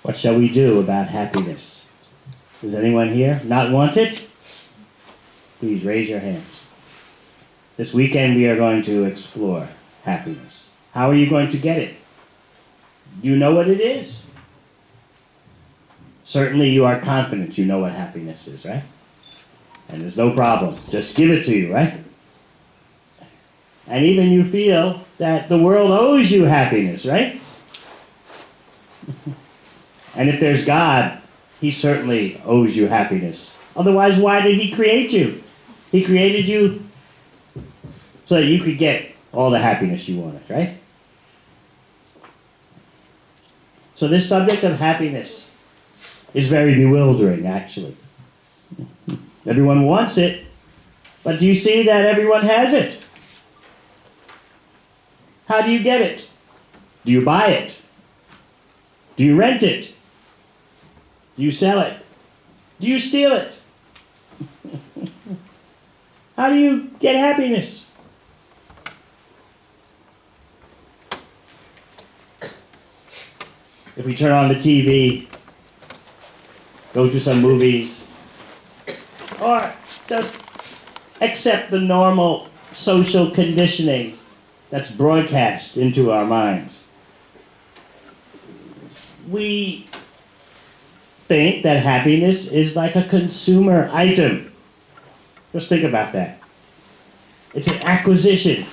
What shall we do about happiness? Does anyone here not want it? Please raise your hands. This weekend we are going to explore happiness. How are you going to get it? Do you know what it is? Certainly you are confident you know what happiness is, right? And there's no problem. Just give it to you, right? And even you feel that the world owes you happiness, right? And if there's God, He certainly owes you happiness. Otherwise, why did He create you? He created you so that you could get all the happiness you wanted, right? So this subject of happiness is very bewildering, actually. Everyone wants it, but do you see that everyone has it? How do you get it? Do you buy it? Do you rent it? Do you sell it? Do you steal it? How do you get happiness? If we turn on the TV, go to some movies, or just accept the normal social conditioning that's broadcast into our minds, we think that happiness is like a consumer item. Just think about that. It's an acquisition.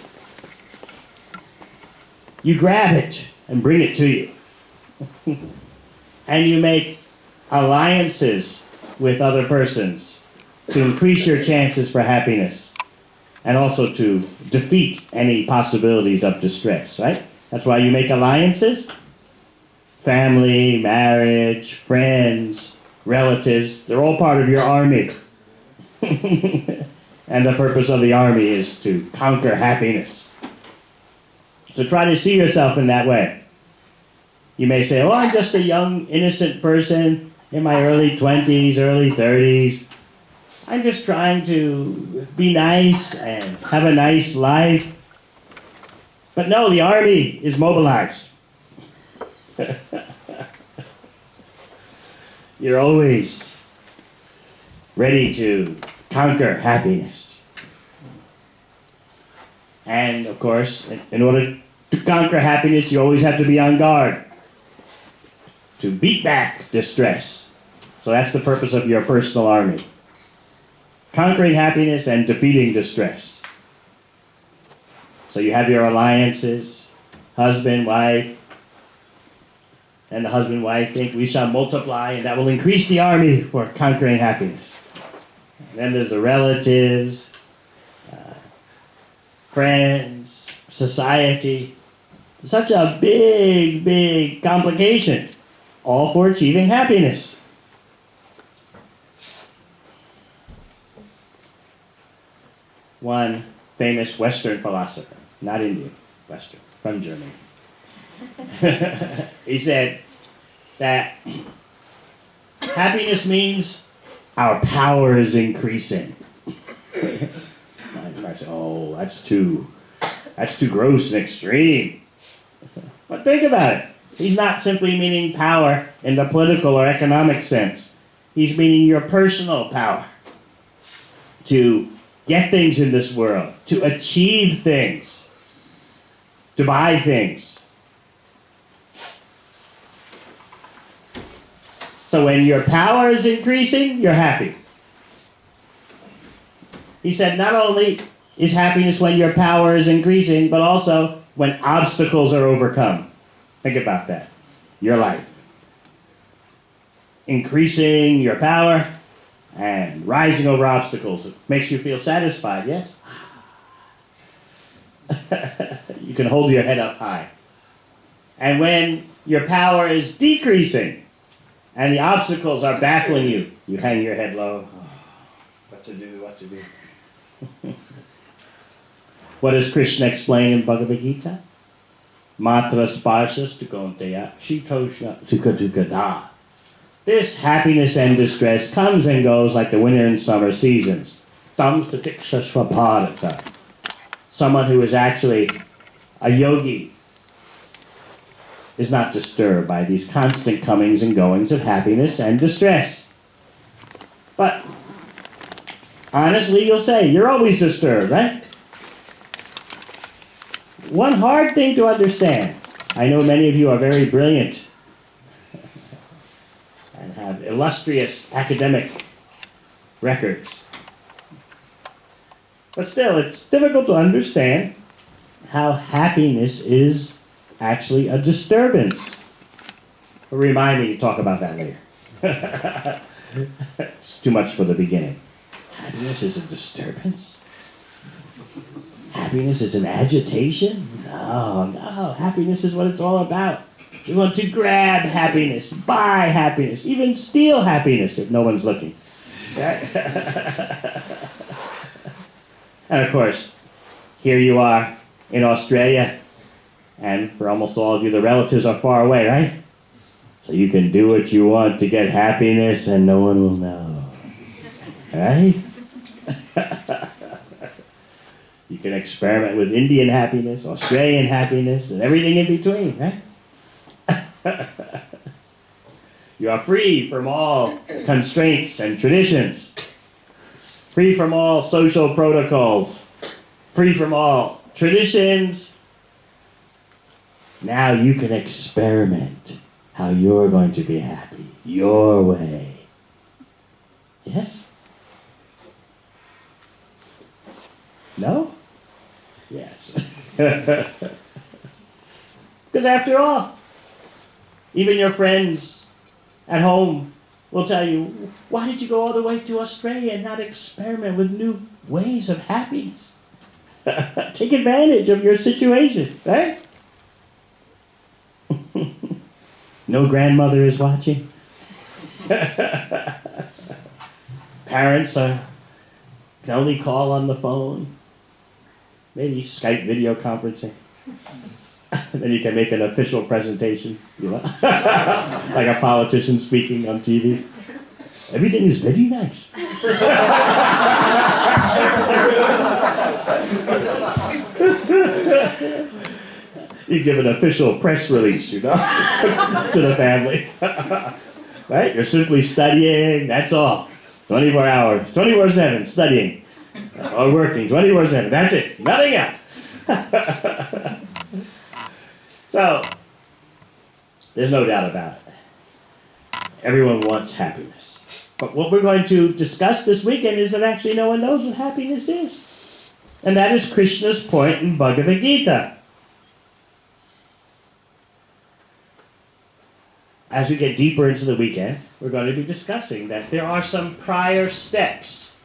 You grab it and bring it to you. And you make alliances with other persons to increase your chances for happiness and also to defeat any possibilities of distress, right? That's why you make alliances. Family, marriage, friends, relatives, they're all part of your army. And the purpose of the army is to conquer happiness. So try to see yourself in that way. You may say, oh, I'm just a young, innocent person in my early 20s, early 30s. I'm just trying to be nice and have a nice life. But no, the army is mobilized. You're always ready to conquer happiness. And of course, in order to conquer happiness, you always have to be on guard to beat back distress. So that's the purpose of your personal army. Conquering happiness and defeating distress. So you have your alliances, husband, wife, and the husband, wife think we shall multiply and that will increase the army for conquering happiness. And then there's the relatives, friends, society. Such a big, big complication, all for achieving happiness. One famous Western philosopher, not Indian, Western, from Germany. He said that happiness means our power is increasing. I said, oh, that's too gross and extreme. But think about it. He's not simply meaning power in the political or economic sense. He's meaning your personal power to get things in this world, to achieve things, to buy things. So when your power is increasing, you're happy. He said not only is happiness when your power is increasing, but also when obstacles are overcome. Think about that. Your life. Increasing your power and rising over obstacles. It makes you feel satisfied, yes? You can hold your head up high. And when your power is decreasing and the obstacles are baffling you, you hang your head low. Oh, what to do? What does Krishna explain in Bhagavad-Gita? Matra sparshas tukonteya shitosha tukadukada. This happiness and distress comes and goes like the winter and summer seasons. Tam statiksha Someone who is actually a yogi is not disturbed by these constant comings and goings of happiness and distress. But honestly, you'll say, you're always disturbed, right? One hard thing to understand. I know many of you are very brilliant and have illustrious academic records. But still, it's difficult to understand how happiness is actually a disturbance. Remind me to talk about that later. It's too much for the beginning. Happiness is a disturbance? Happiness is an agitation? No. Happiness is what it's all about. We want to grab happiness, buy happiness, even steal happiness if no one's looking. And of course, here you are in Australia, and for almost all of you, the relatives are far away, right? So you can do what you want to get happiness and no one will know. Right? You can experiment with Indian happiness, Australian happiness, and everything in between, right? You are free from all constraints and traditions, free from all social protocols, free from all traditions. Now you can experiment how you're going to be happy, your way. Yes? No? Yes. Because after all, even your friends at home will tell you, why did you go all the way to Australia and not experiment with new ways of happiness? Take advantage of your situation, right? No grandmother is watching. Parents can only call on the phone. Maybe Skype video conferencing. Then you can make an official presentation, you know, like a politician speaking on TV. Everything is very nice. You give an official press release, you know, to the family. Right? You're simply studying, that's all. 24 hours, 24/7 studying. Or working 24/7. That's it. Nothing else. So, there's no doubt about it. Everyone wants happiness. But what we're going to discuss this weekend is that actually no one knows what happiness is. And that is Krishna's point in Bhagavad-Gita. As we get deeper into the weekend, we're going to be discussing that there are some prior steps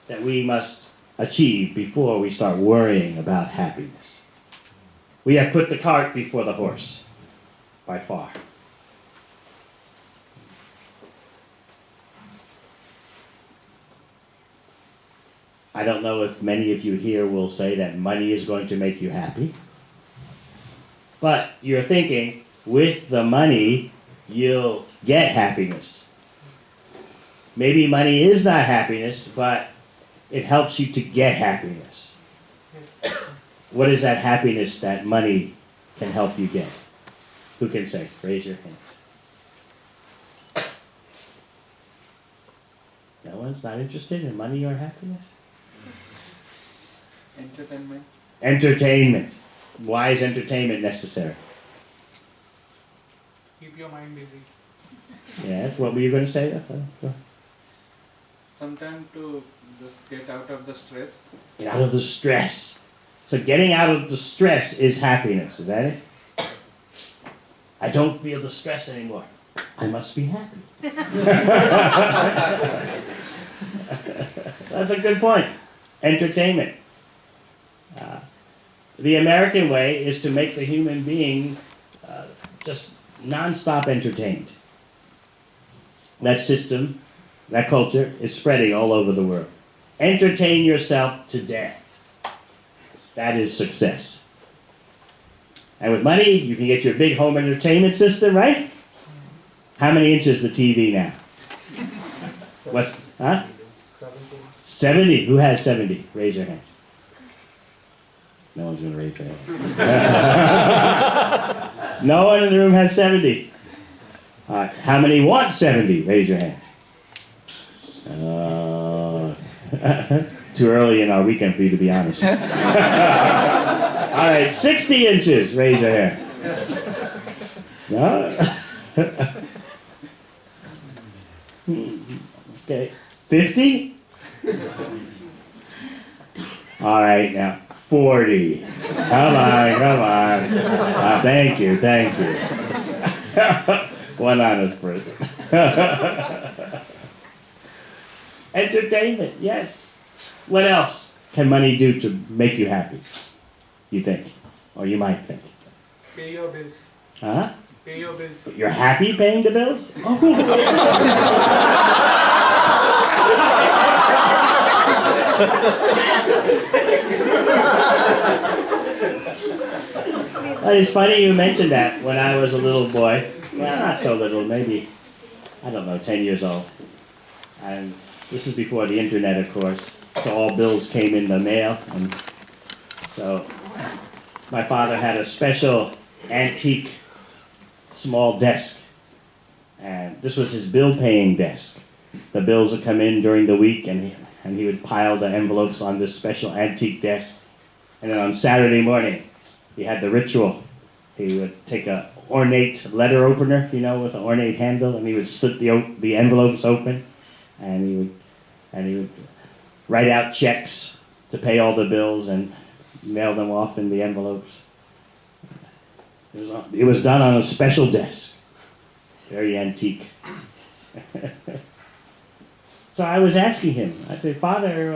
that we must achieve before we start worrying about happiness. We have put the cart before the horse, by far. I don't know if many of you here will say that money is going to make you happy, but you're thinking, with the money, you'll get happiness. Maybe money is not happiness, but it helps you to get happiness. What is that happiness that money can help you get? Who can say? Raise your hand. No one's not interested in money or happiness? Entertainment. Entertainment. Why is entertainment necessary? Keep your mind busy. Yes, what were you going to say? Sometimes to just get out of the stress. Get out of the stress. So getting out of the stress is happiness, is that it? I don't feel the stress anymore. I must be happy. That's a good point. Entertainment. The American way is to make the human being just non-stop entertained. That system, that culture, is spreading all over the world. Entertain yourself to death. That is success. And with money, you can get your big home entertainment system, right? How many inches is the TV now? What's, huh? 70. Who has 70? Raise your hand. No one's going to raise their hand. No one in the room has 70. All right. How many want 70? Raise your hand. Too early in our weekend for you to be honest. All right. 60 inches. Raise your hand. No? Okay. 50? All right, now 40. Come on. Thank you. One honest person. Entertainment, yes. What else can money do to make you happy? You think, or you might think. Pay your bills. Huh? Pay your bills. You're happy paying the bills? It's funny you mentioned that. When I was a little boy, well, not so little, maybe, I don't know, 10 years old. And this is before the internet, of course. So all bills came in the mail. And so my father had a special antique small desk. And this was his bill-paying desk. The bills would come in during the week, and he would pile the envelopes on this special antique desk. And then on Saturday morning, he had the ritual. He would take an ornate letter opener, with an ornate handle, and he would split the envelopes open, and he would write out checks to pay all the bills and mail them off in the envelopes. It was done on a special desk, very antique. So I was asking him. I said, Father,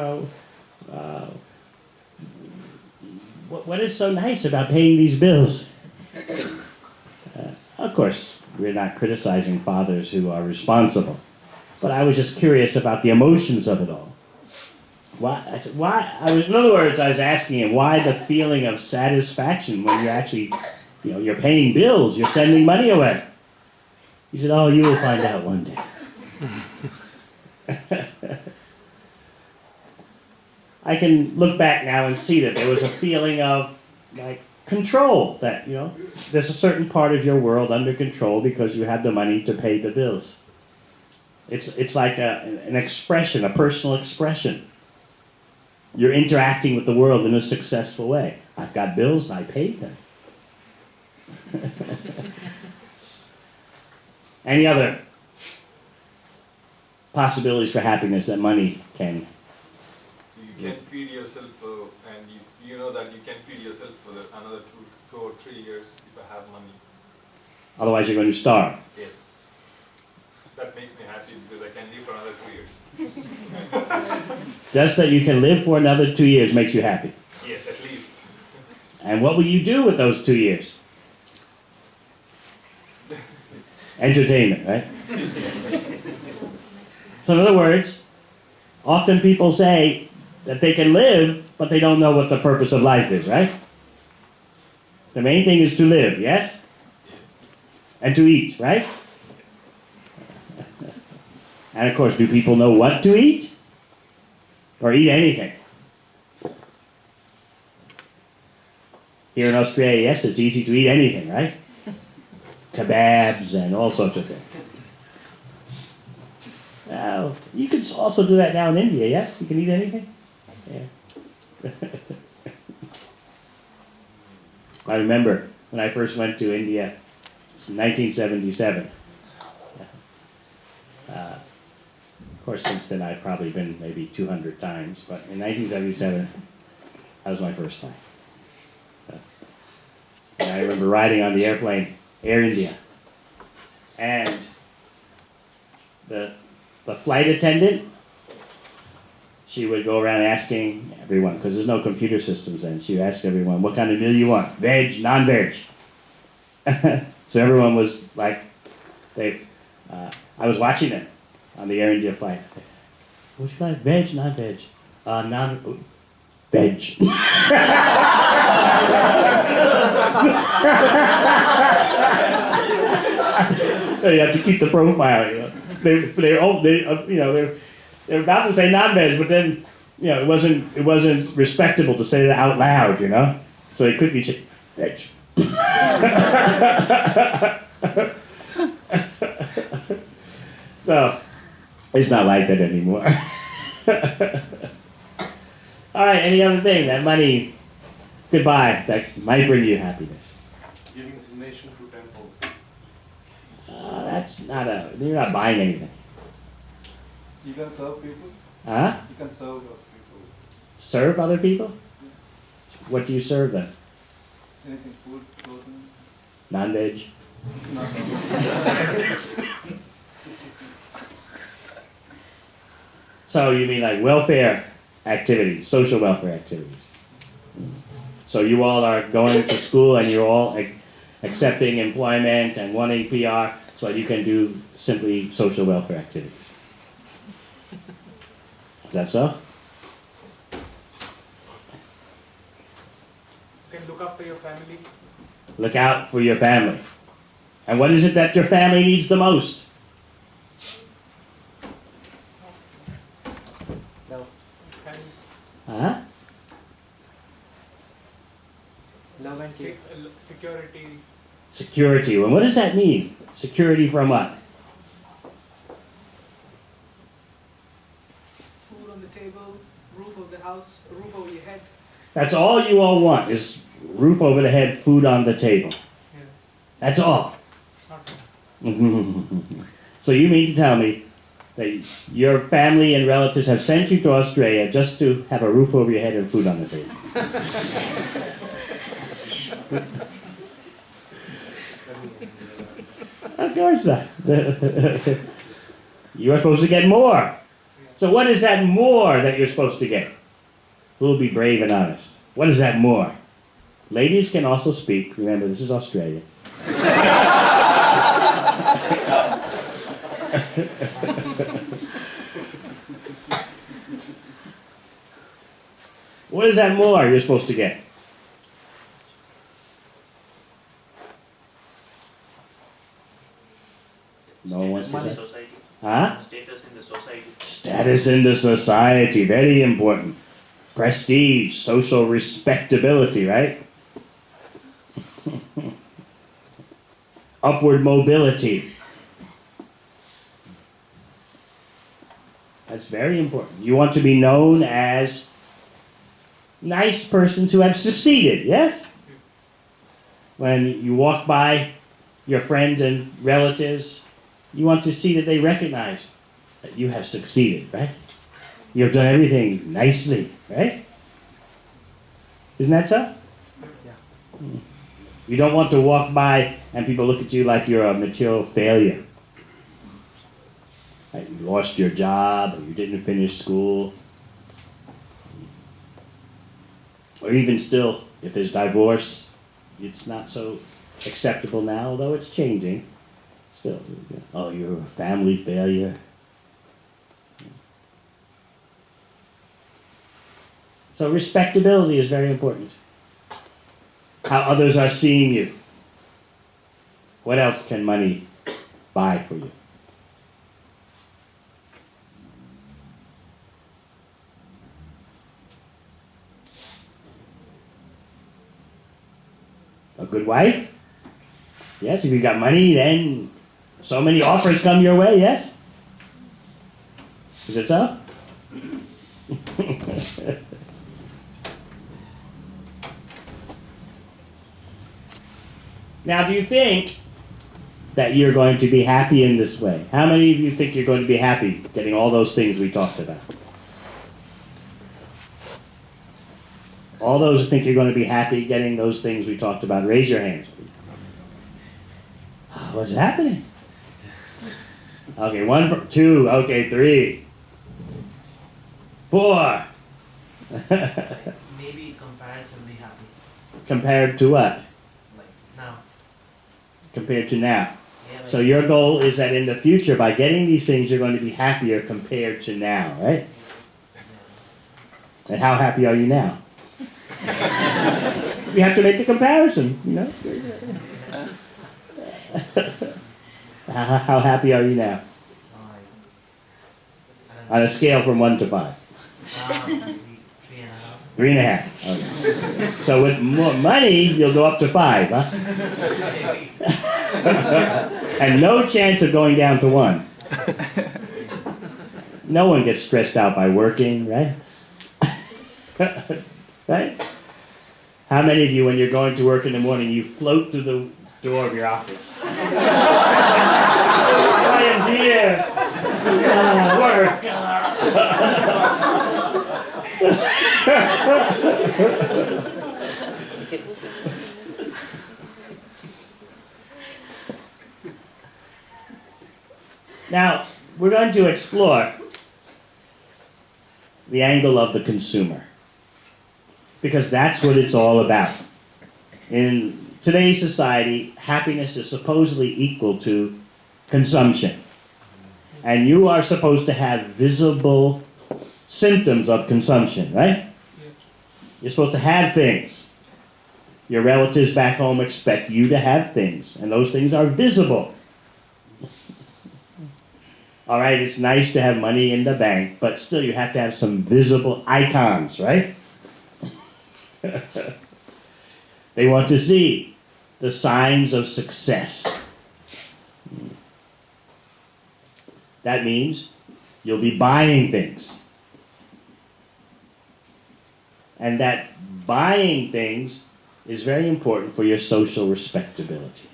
what is so nice about paying these bills? Of course, we're not criticizing fathers who are responsible, but I was just curious about the emotions of it all. Why? I said, why? In other words, I was asking him, why the feeling of satisfaction when you're actually, you're paying bills, you're sending money away? He said, oh, you will find out one day. I can look back now and see that there was a feeling of control, that there's a certain part of your world under control because you have the money to pay the bills. It's like an expression, a personal expression. You're interacting with the world in a successful way. I've got bills and I paid them. Any other possibilities for happiness that money can? So you can feed yourself, and you know that you can feed yourself for another 2 or 3 years if I have money. Otherwise you're going to starve. Yes. That makes me happy because I can live for another 2 years. Just that you can live for another 2 years makes you happy. Yes, at least. And what will you do with those 2 years? Entertainment, right? So in other words, often people say that they can live, but they don't know what the purpose of life is, right? The main thing is to live, yes? And to eat, right? And of course, do people know what to eat? Or eat anything? Here in Australia, yes, it's easy to eat anything, right? Kebabs and all sorts of things. Well, you can also do that now in India, yes? You can eat anything? Yeah. I remember when I first went to India, in 1977. Of course, since then I've probably been maybe 200 times, but in 1977, that was my first time. And I remember riding on the airplane, Air India, and the flight attendant, she would go around asking everyone, because there's no computer systems then, she would ask everyone, what kind of meal you want? Veg, non-veg. So everyone was like, I was watching them on the Air India flight. What you like, veg, non-veg? Veg. You have to keep the profile, They're about to say non-veg, but then, it wasn't respectable to say that out loud, So they quickly say, veg. So, it's not like that anymore. All right, any other thing that money could buy that might bring you happiness? Giving donation to temple. That's not you're not buying anything. You can serve people. Huh? You can serve those people. Serve other people? What do you serve them? Anything, food, clothing. Non-veg? So you mean like welfare activities, social welfare activities. So you all are going to school and you're all accepting employment and wanting PR so you can do simply social welfare activities. Is that so? You can look after your family. Look out for your family. And what is it that your family needs the most? And Huh? Love and care. security. Security. Well, what does that mean? Security from what? Food on the table, roof over the house, a roof over your head. That's all you all want is roof over the head, food on the table. Yeah. That's all. Okay. So you mean to tell me that your family and relatives have sent you to Australia just to have a roof over your head and food on the table? Of course not. You are supposed to get more. So what is that more that you're supposed to get? Who will be brave and honest? What is that more? Ladies can also speak. Remember, this is Australia. What is that more you're supposed to get? No one wants to Status in say. the society. Huh? Status in the society. Status in the society, very important. Prestige, social respectability, right? Upward mobility. That's very important. You want to be known as nice persons who have succeeded, yes? When you walk by your friends and relatives, you want to see that they recognize that you have succeeded, right? You have done everything nicely, right? Isn't that so? Yeah. You don't want to walk by and people look at you like you're a material failure. Right? You lost your job, or you didn't finish school. Or even still, if there's divorce, it's not so acceptable now, although it's changing. Still, oh, you're a family failure. So respectability is very important. How others are seeing you. What else can money buy for you? A good wife? Yes, if you got money, then so many offers come your way, yes? Is it so? Now, do you think that you're going to be happy in this way? How many of you think you're going to be happy getting all those things we talked about? All those who think you're going to be happy getting those things we talked about, raise your hands. What's happening? Okay, 1, 2, okay, 3, 4. Maybe comparatively happy. Compared to what? Like now. Compared to now. Yeah, like So your goal is that in the future, by getting these things, you're going to be happier compared to now, right? And how happy are you now? You have to make the comparison, you know? How happy are you now? I don't know. On a scale from 1 to 5. Maybe 3.5. 3.5. Okay. So with more money, you'll go up to 5, huh? And no chance of going down to 1. No one gets stressed out by working, right? Right? How many of you, when you're going to work in the morning, you float through the door of your office? I am here. Work. Now, we're going to explore the angle of the consumer, because that's what it's all about. In today's society, happiness is supposedly equal to consumption. And you are supposed to have visible symptoms of consumption, right? You're supposed to have things. Your relatives back home expect you to have things, and those things are visible. All right, it's nice to have money in the bank, but still you have to have some visible icons, right? They want to see the signs of success. That means you'll be buying things. And that buying things is very important for your social respectability.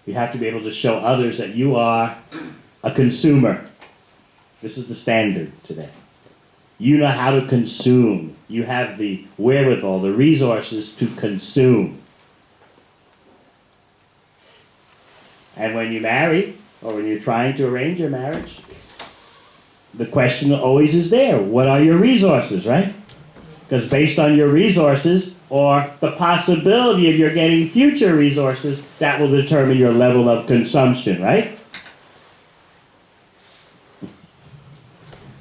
You have to be able to show others that you are a consumer. This is the standard today. You know how to consume. You have the wherewithal, the resources to consume. And when you marry, or when you're trying to arrange your marriage, the question always is there. What are your resources, right? Because based on your resources, or the possibility of your getting future resources, that will determine your level of consumption, right?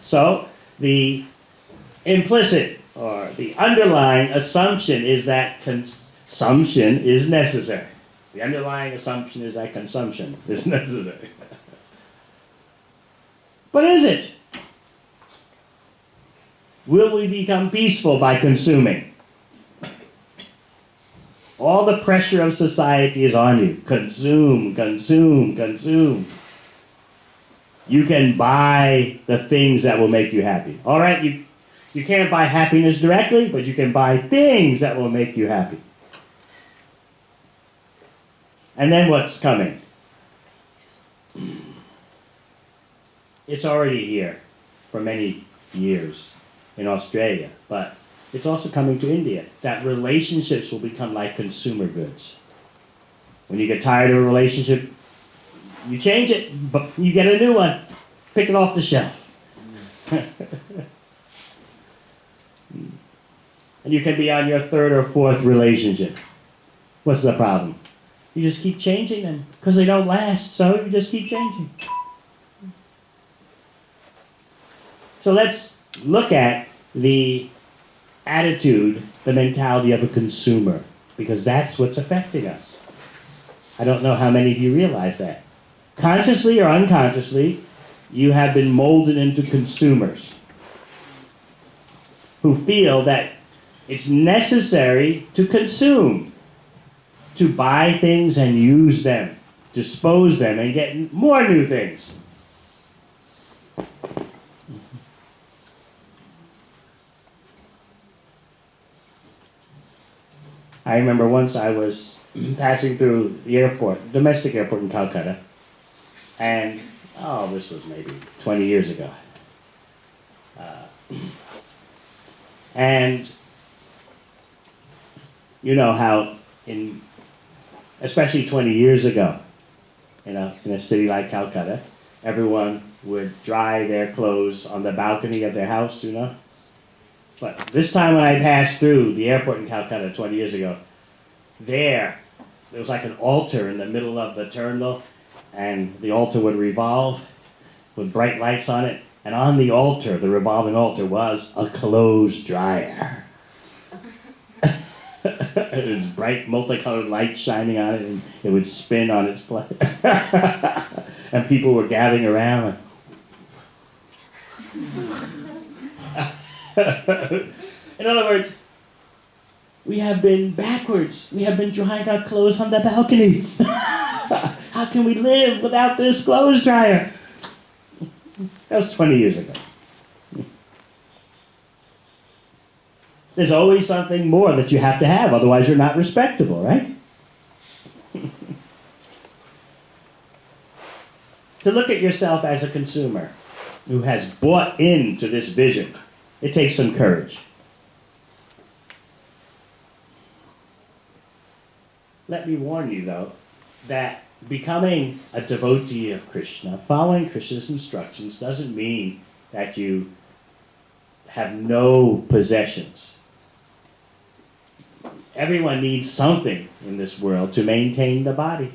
So, the implicit or the underlying assumption is that consumption is necessary. The underlying assumption is that consumption is necessary. But is it? Will we become peaceful by consuming? All the pressure of society is on you. Consume, consume, consume. You can buy the things that will make you happy. All right, you can't buy happiness directly, but you can buy things that will make you happy. And then what's coming? It's already here for many years in Australia, but it's also coming to India, that relationships will become like consumer goods. When you get tired of a relationship, you change it, but you get a new one. Pick it off the shelf. And you can be on your 3rd or 4th relationship. What's the problem? You just keep changing them because they don't last, so you just keep changing. So let's look at the attitude, the mentality of a consumer, because that's what's affecting us. I don't know how many of you realize that. Consciously or unconsciously, you have been molded into consumers who feel that it's necessary to consume, to buy things and use them, dispose them, and get more new things. I remember once I was passing through the airport, domestic airport in Calcutta, and, this was maybe 20 years ago. And you know how, especially 20 years ago, in a city like Calcutta, everyone would dry their clothes on the balcony of their house, you know? But this time when I passed through the airport in Calcutta 20 years ago, there was like an altar in the middle of the terminal, and the altar would revolve with bright lights on it, and on the altar, the revolving altar, was a clothes dryer. It was bright, multicolored lights shining on it, and it would spin on its plate. And people were gathering around. In other words, we have been backwards. We have been drying our clothes on the balcony. How can we live without this clothes dryer? That was 20 years ago. There's always something more that you have to have, otherwise you're not respectable, right? To look at yourself as a consumer who has bought into this vision, it takes some courage. Let me warn you, though, that becoming a devotee of Krishna, following Krishna's instructions, doesn't mean that you have no possessions. Everyone needs something in this world to maintain the body.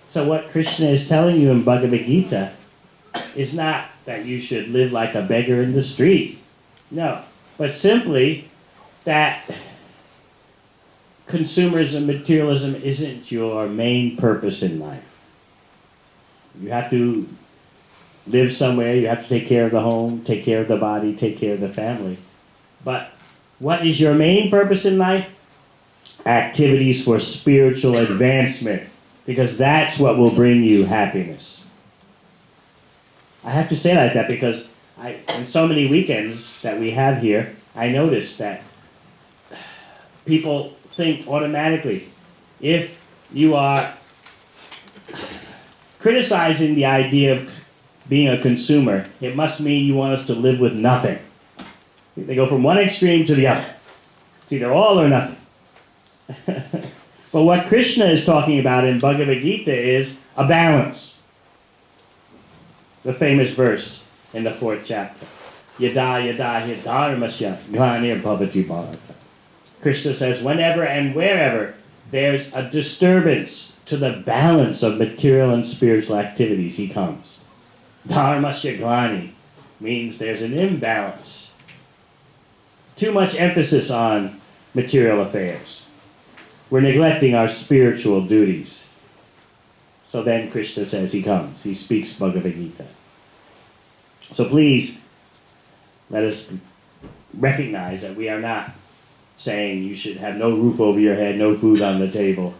So what Krishna is telling you in Bhagavad-Gita is not that you should live like a beggar in the street. No, but simply that consumerism, materialism isn't your main purpose in life. You have to live somewhere, you have to take care of the home, take care of the body, take care of the family. But what is your main purpose in life? Activities for spiritual advancement, because that's what will bring you happiness. I have to say like that because in so many weekends that we have here, I noticed that people think automatically, if you are criticizing the idea of being a consumer, it must mean you want us to live with nothing. They go from one extreme to the other. It's either all or nothing. But what Krishna is talking about in Bhagavad-Gita is a balance. The famous verse in the 4th chapter. Yada yada hi dharmasya glanir bhavati bharata. Krishna says, whenever and wherever there's a disturbance to the balance of material and spiritual activities, he comes. Dharmasya glani means there's an imbalance. Too much emphasis on material affairs. We're neglecting our spiritual duties. So then Krishna says he comes. He speaks Bhagavad-Gita. So please, let us recognize that we are not saying you should have no roof over your head, no food on the table.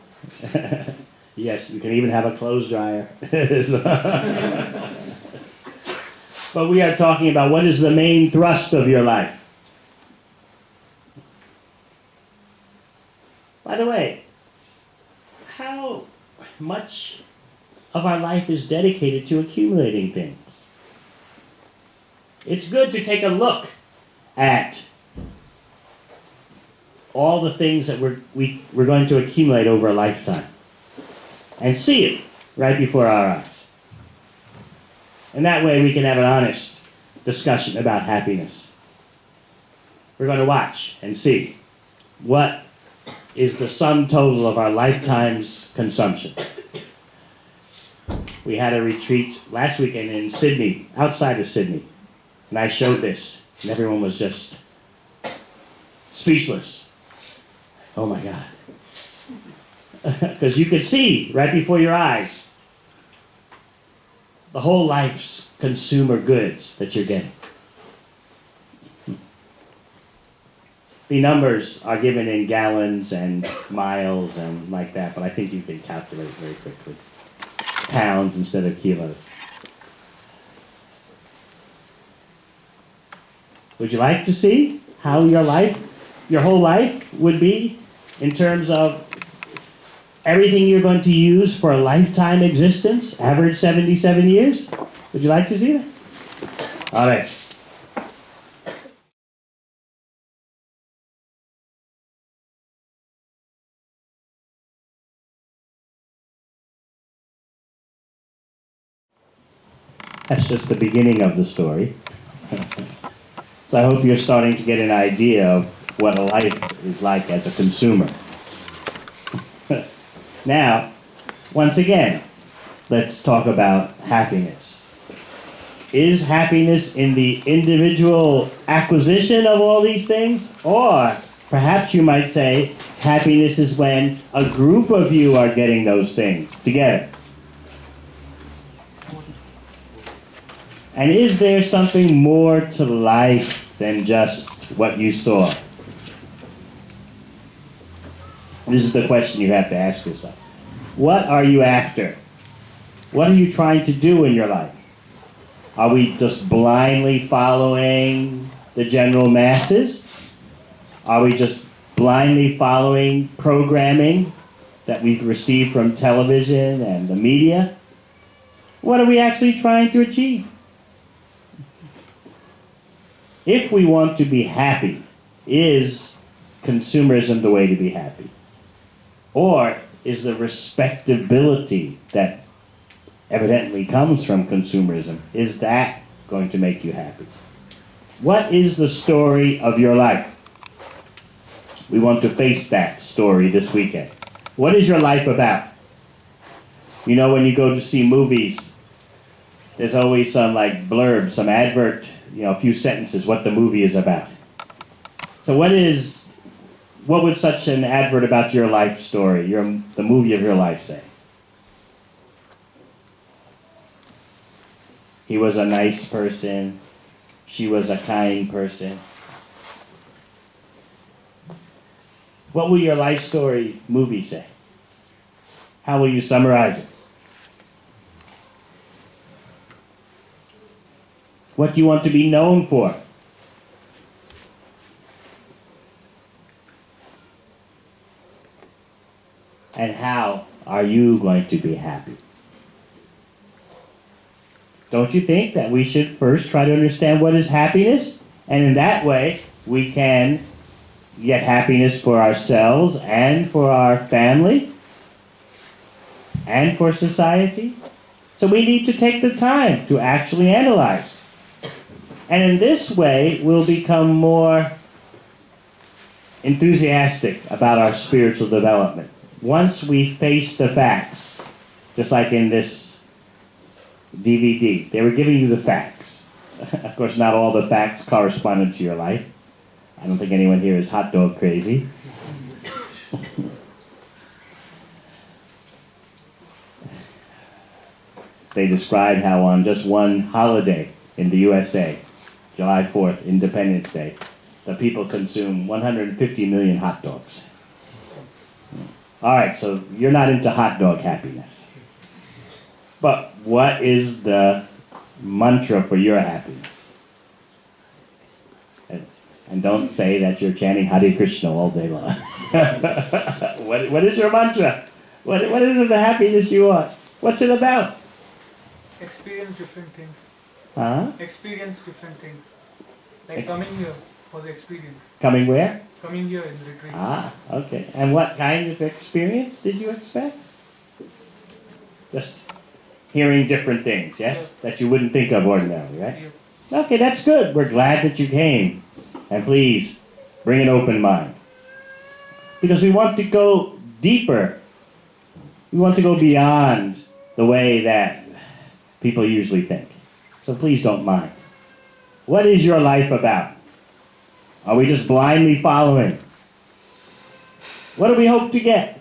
Yes, you can even have a clothes dryer. But we are talking about what is the main thrust of your life. By the way, how much of our life is dedicated to accumulating things? It's good to take a look at all the things that we're going to accumulate over a lifetime and see it right before our eyes. And that way we can have an honest discussion about happiness. We're going to watch and see what is the sum total of our lifetime's consumption. We had a retreat last weekend in Sydney, outside of Sydney, and I showed this, and everyone was just speechless. Oh my God. Because you could see right before your eyes the whole life's consumer goods that you're getting. The numbers are given in gallons and miles and like that, but I think you can calculate very quickly. Pounds instead of kilos. Would you like to see how your life, your whole life would be in terms of everything you're going to use for a lifetime existence, average 77 years? Would you like to see that? All right. That's just the beginning of the story. So I hope you're starting to get an idea of what a life is like as a consumer. Now, once again, let's talk about happiness. Is happiness in the individual acquisition of all these things? Or perhaps you might say happiness is when a group of you are getting those things together. And is there something more to life than just what you saw? This is the question you have to ask yourself. What are you after? What are you trying to do in your life? Are we just blindly following the general masses? Are we just blindly following programming that we've received from television and the media? What are we actually trying to achieve? If we want to be happy, is consumerism the way to be happy? Or is the respectability that evidently comes from consumerism, is that going to make you happy? What is the story of your life? We want to face that story this weekend. What is your life about? You know, when you go to see movies, there's always some like blurb, some advert, a few sentences, what the movie is about. So what would such an advert about your life story, the movie of your life say? He was a nice person. She was a kind person. What will your life story movie say? How will you summarize it? What do you want to be known for? And how are you going to be happy? Don't you think that we should first try to understand what is happiness? And in that way, we can get happiness for ourselves and for our family and for society. So we need to take the time to actually analyze. And in this way, we'll become more enthusiastic about our spiritual development. Once we face the facts, just like in this DVD, they were giving you the facts. Of course, not all the facts corresponded to your life. I don't think anyone here is hot dog crazy. They described how on just one holiday in the USA, July 4th, Independence Day, the people consume 150 million hot dogs. All right, so you're not into hot dog happiness. But what is the mantra for your happiness? And don't say that you're chanting Hare Krishna all day long. What is your mantra? What is the happiness you want? What's it about? Experience different things. Huh? Experience different things. Like coming here was experience. Coming where? Coming here in retreat. Ah, okay. And what kind of experience did you expect? Just hearing different things, yes? Yeah. That you wouldn't think of ordinarily, right? Yeah. Okay, that's good. We're glad that you came. And please, bring an open mind. Because we want to go deeper. We want to go beyond the way that people usually think. So please don't mind. What is your life about? Are we just blindly following? What do we hope to get?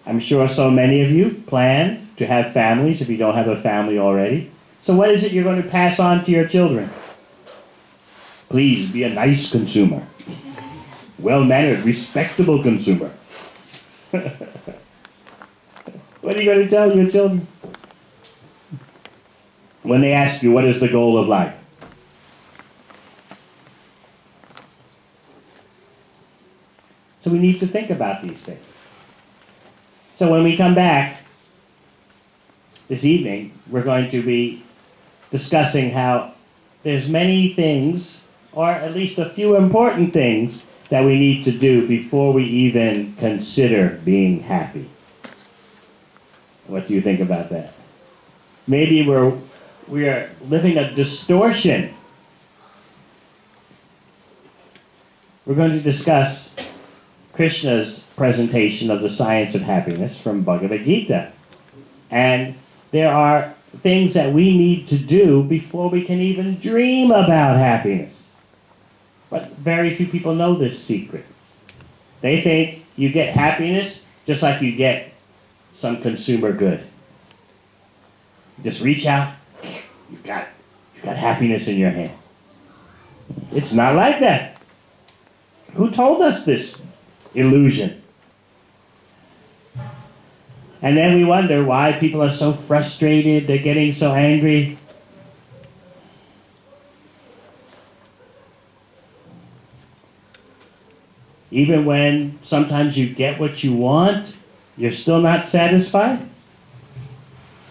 I'm sure so many of you plan to have families if you don't have a family already. So what is it you're going to pass on to your children? Please be a nice consumer. Well-mannered, respectable consumer. What are you going to tell your children? When they ask you, what is the goal of life? So we need to think about these things. So when we come back this evening, we're going to be discussing how there's many things, or at least a few important things, that we need to do before we even consider being happy. What do you think about that? Maybe we are living a distortion. We're going to discuss Krishna's presentation of the science of happiness from Bhagavad-Gita. And there are things that we need to do before we can even dream about happiness. But very few people know this secret. They think you get happiness just like you get some consumer good. Just reach out, you got happiness in your hand. It's not like that. Who told us this illusion? And then we wonder why people are so frustrated, they're getting so angry. Even when sometimes you get what you want, you're still not satisfied?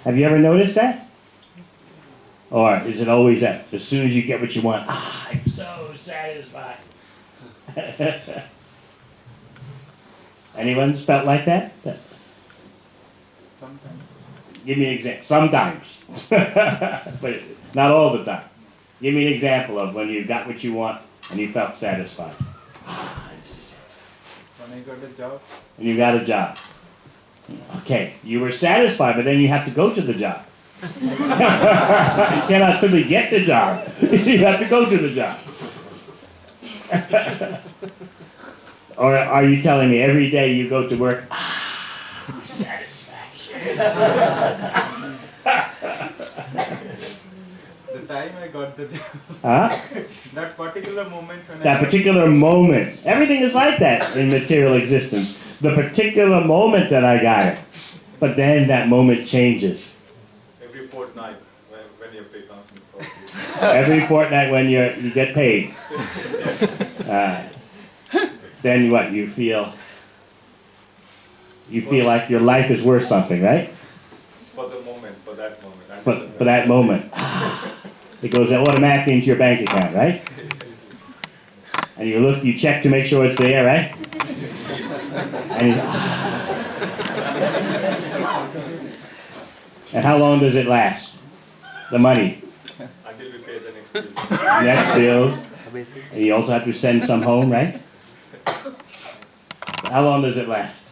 Have you ever noticed that? Or is it always that as soon as you get what you want, I'm so satisfied? Anyone's felt like that? Sometimes. Give me an example. Sometimes. But not all the time. Give me an example of when you got what you want and you felt satisfied. This is it. When I got a job. And you got a job. Okay, you were satisfied, but then you have to go to the job. You cannot simply get the job. You have to go to the job. Or are you telling me every day you go to work, satisfaction? The time I got the job. Huh? That particular moment when That particular moment. Everything is like that in material existence. The particular moment that I got it. But then that moment changes. Every fortnight when you pay company for Every fortnight when you get paid. Then what? You feel like your life is worth something, right? for the moment, for that moment. For that moment. It goes automatically into your bank account, right? And you check to make sure it's there, right? And how long does it last? The money. Until we pay the next bill. Next bills. And you also have to send some home, right? How long does it last?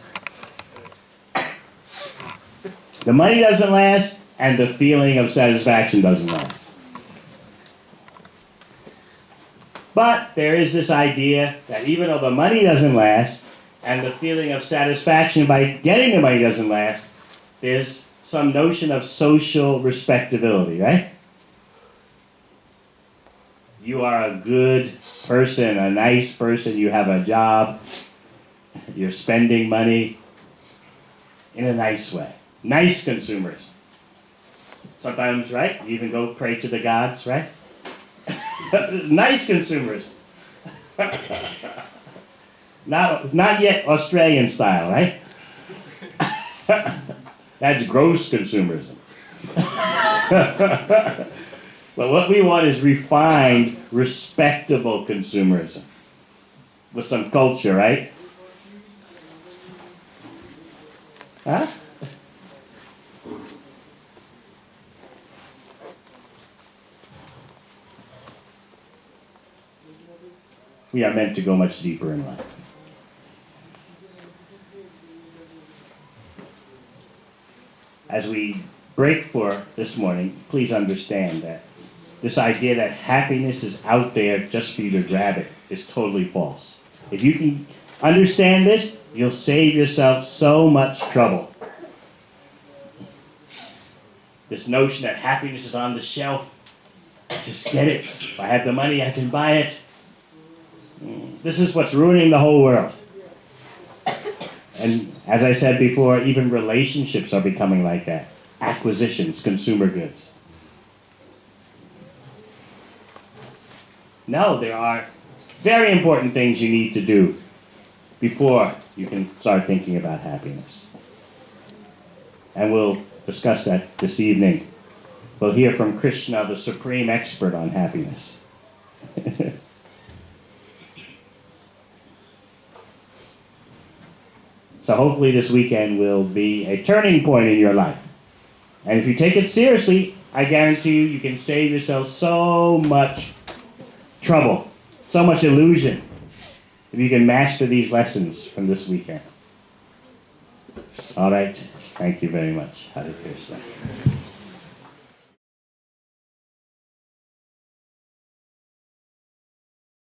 The money doesn't last, and the feeling of satisfaction doesn't last. But there is this idea that even though the money doesn't last, and the feeling of satisfaction by getting the money doesn't last, there's some notion of social respectability, right? You are a good person, a nice person, you have a job, you're spending money in a nice way. Nice consumers. Sometimes, right? You even go pray to the gods, right? Nice consumers. Not yet Australian style, right? That's gross consumerism. But what we want is refined, respectable consumerism. With some culture, right? Huh? We are meant to go much deeper in life. As we break for this morning, please understand that this idea that happiness is out there just for you to grab it is totally false. If you can understand this, you'll save yourself so much trouble. This notion that happiness is on the shelf, just get it. If I have the money, I can buy it. This is what's ruining the whole world. And as I said before, even relationships are becoming like that. Acquisitions, consumer goods. No, there are very important things you need to do before you can start thinking about happiness. And we'll discuss that this evening. We'll hear from Krishna, the supreme expert on happiness. So hopefully this weekend will be a turning point in your life. And if you take it seriously, I guarantee you can save yourself so much trouble, so much illusion, if you can master these lessons from this weekend. All right. Thank you very much. Hare Krishna.